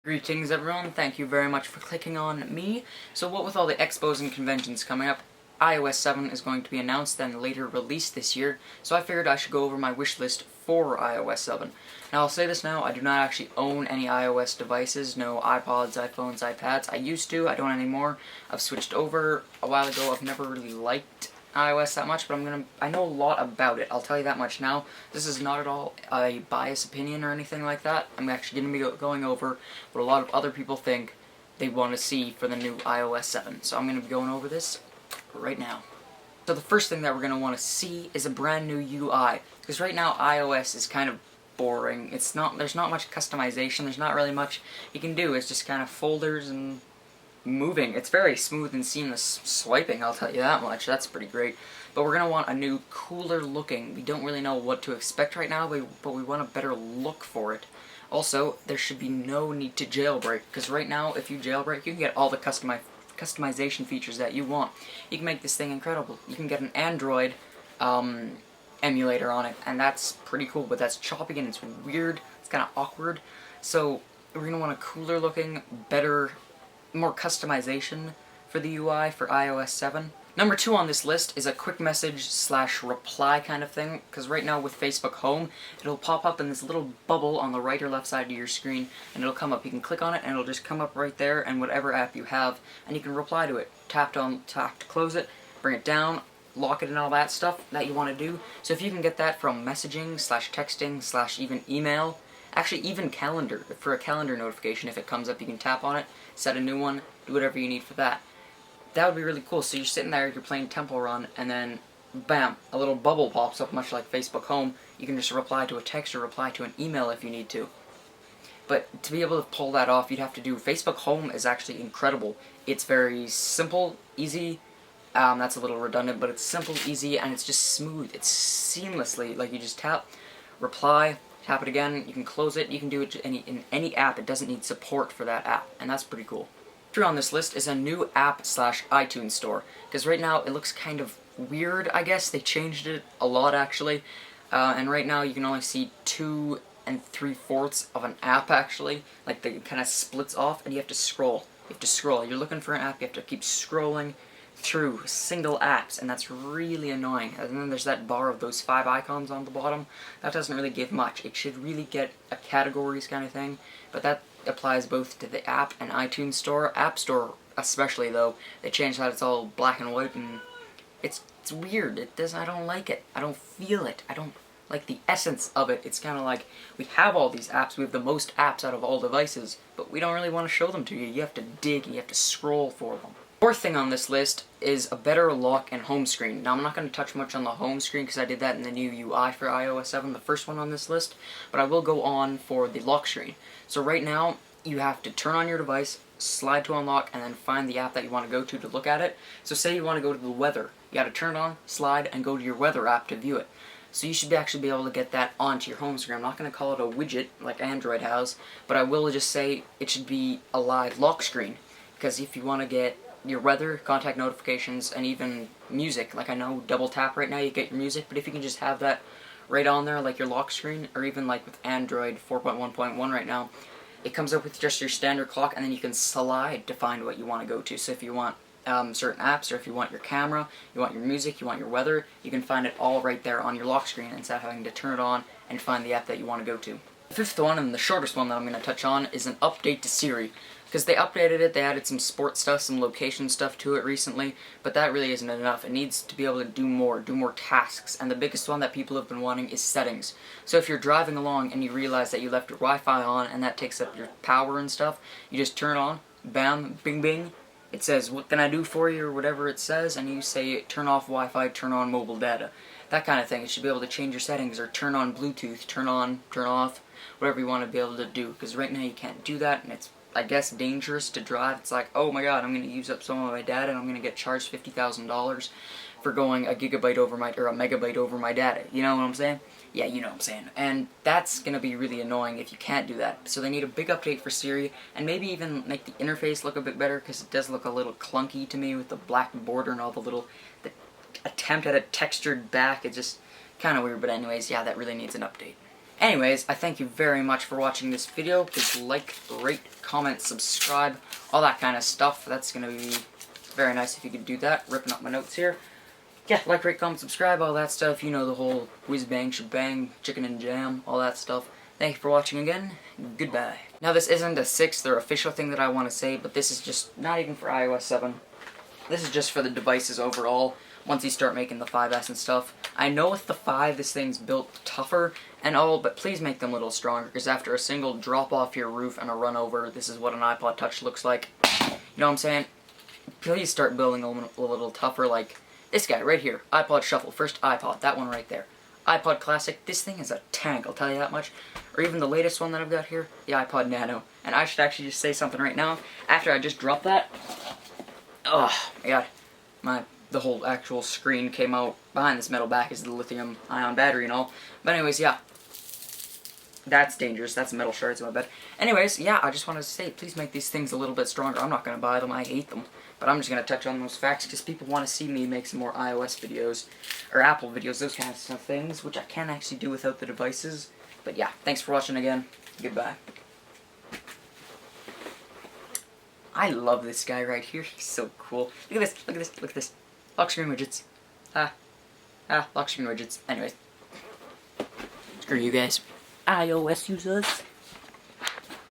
Greetings everyone, thank you very much for clicking on me. So what with all the expos and conventions coming up, iOS 7 is going to be announced and later released this year, so I figured I should go over my wish list for iOS 7. Now I'll say this now, I do not actually own any iOS devices, no iPods, iPhones, iPads. I used to, I don't anymore. I've switched over a while ago. I've never really liked iOS that much, but I know a lot about it, I'll tell you that much now. This is not at all a biased opinion or anything like that. I'm actually going to be going over what a lot of other people think they want to see for the new iOS 7. So I'm going to be going over this right now. So the first thing that we're going to want to see is a brand new UI, because right now iOS is kind of boring. There's not much customization, there's not really much you can do. It's just kind of folders and moving. It's very smooth and seamless swiping, I'll tell you that much. That's pretty great. But we're going to want a new, cooler looking. We don't really know what to expect right now, but we want a better look for it. Also, there should be no need to jailbreak, because right now, if you jailbreak, you can get all the customization features that you want. You can make this thing incredible. You can get an Android emulator on it, and that's pretty cool, but that's choppy and it's weird. It's kind of awkward. So we're going to want a cooler looking, better, more customization for the UI for iOS 7. Number 2 on this list is a quick message / reply kind of thing, because right now with Facebook Home, it'll pop up in this little bubble on the right or left side of your screen, and it'll come up. You can click on it, and it'll just come up right there, and whatever app you have, and you can reply to it. Tap to close it, bring it down, lock it, and all that stuff that you want to do. So if you can get that from messaging / texting / even email, actually even calendar, for a calendar notification, if it comes up, you can tap on it, set a new one, do whatever you need for that. That would be really cool. So you're sitting there, you're playing Temple Run, and then bam, a little bubble pops up, much like Facebook Home. You can just reply to a text or reply to an email if you need to. But to be able to pull that off, you'd have to do Facebook Home is actually incredible. It's very simple, easy. That's a little redundant, but it's simple, easy, and it's just smooth. It's seamlessly, like you just tap, reply, tap it again, you can close it, you can do it in any app. It doesn't need support for that app, and that's pretty cool. Through on this list is a new app / iTunes store, because right now it looks kind of weird, I guess. They changed it a lot, actually, and right now you can only see 2 3/4 of an app, actually. Like, it kind of splits off, and you have to scroll. You have to scroll. You're looking for an app, you have to keep scrolling through single apps, and that's really annoying. And then there's that bar of those 5 icons on the bottom. That doesn't really give much. It should really get a categories kind of thing, but that applies both to the app and iTunes store. App Store especially, though, they changed that. It's all black and white, and it's weird. I don't like it. I don't feel it. I don't like the essence of it. It's kind of like, we have all these apps, we have the most apps out of all devices, but we don't really want to show them to you. You have to dig, you have to scroll for them. Fourth thing on this list is a better lock and home screen. Now I'm not going to touch much on the home screen because I did that in the new UI for iOS 7, the first one on this list, but I will go on for the lock screen. So right now, you have to turn on your device, slide to unlock, and then find the app that you want to go to look at it. So say you want to go to the weather, you got to turn it on, slide, and go to your weather app to view it. So you should actually be able to get that onto your home screen. I'm not going to call it a widget like Android has, but I will just say it should be a live lock screen, because if you want to get your weather, contact notifications, and even music. Like, I know double tap right now you get your music, but if you can just have that right on there like your lock screen, or even like with Android 4.1.1 right now, it comes up with just your standard clock, and then you can slide to find what you want to go to. So if you want certain apps, or if you want your camera, you want your music, you want your weather, you can find it all right there on your lock screen instead of having to turn it on and find the app that you want to go to. The fifth one, and the shortest one that I'm going to touch on, is an update to Siri. Because they updated it, they added some sports stuff, some location stuff to it recently, but that really isn't enough. It needs to be able to do more tasks, and the biggest one that people have been wanting is settings. So if you're driving along and you realize that you left your Wi-Fi on and that takes up your power and stuff, you just turn it on, bam, bing bing, it says, "What can I do for you?" or whatever it says, and you say, turn off Wi-Fi, turn on mobile data. That kind of thing. It should be able to change your settings, or turn on Bluetooth, turn on, turn off, whatever you want to be able to do, because right now you can't do that, and it's, I guess, dangerous to drive. It's like, oh my god, I'm going to use up some of my data and I'm going to get charged $50,000 for going a megabyte over my data. You know what I'm saying? Yeah, you know what I'm saying. And that's going to be really annoying if you can't do that. So they need a big update for Siri, and maybe even make the interface look a bit better, because it does look a little clunky to me with the black border and all the attempt at a textured back. It's just kind of weird, but anyways, yeah, that really needs an update. Anyways, I thank you very much for watching this video. Please like, rate, comment, subscribe, all that kind of stuff. That's going to be very nice if you could do that. Ripping up my notes here. Yeah, like, rate, comment, subscribe, all that stuff. You know the whole whiz bang, shebang, chicken and jam, all that stuff. Thank you for watching again. Goodbye. Now this isn't a 6th or official thing that I want to say, but this is just not even for iOS 7. This is just for the devices overall. Once you start making the 5S and stuff. I know with the 5 this thing's built tougher and all, but please make them a little stronger, because after a single drop off your roof and a run over, this is what an iPod Touch looks like. You know what I'm saying? Please start building a little tougher, like this guy right here. iPod Shuffle, first iPod, that one right there. iPod Classic, this thing is a tank, I'll tell you that much. Or even the latest one that I've got here, the iPod Nano. And I should actually just say something right now, after I just dropped that. Oh my god, the whole actual screen came out. Behind this metal back is the lithium-ion battery and all. But anyways, yeah. That's dangerous. That's metal shards in my bed. Anyways, yeah, I just wanted to say, please make these things a little bit stronger. I'm not going to buy them. I hate them. But I'm just going to touch on those facts because people want to see me make some more iOS videos. Or Apple videos, those kinds of things, which I can't actually do without the devices. But yeah, thanks for watching again. Goodbye. I love this guy right here. He's so cool. Look at this. Look at this. Look at this. Lock screen widgets. Lock screen widgets. Anyways. Screw you guys. iOS users.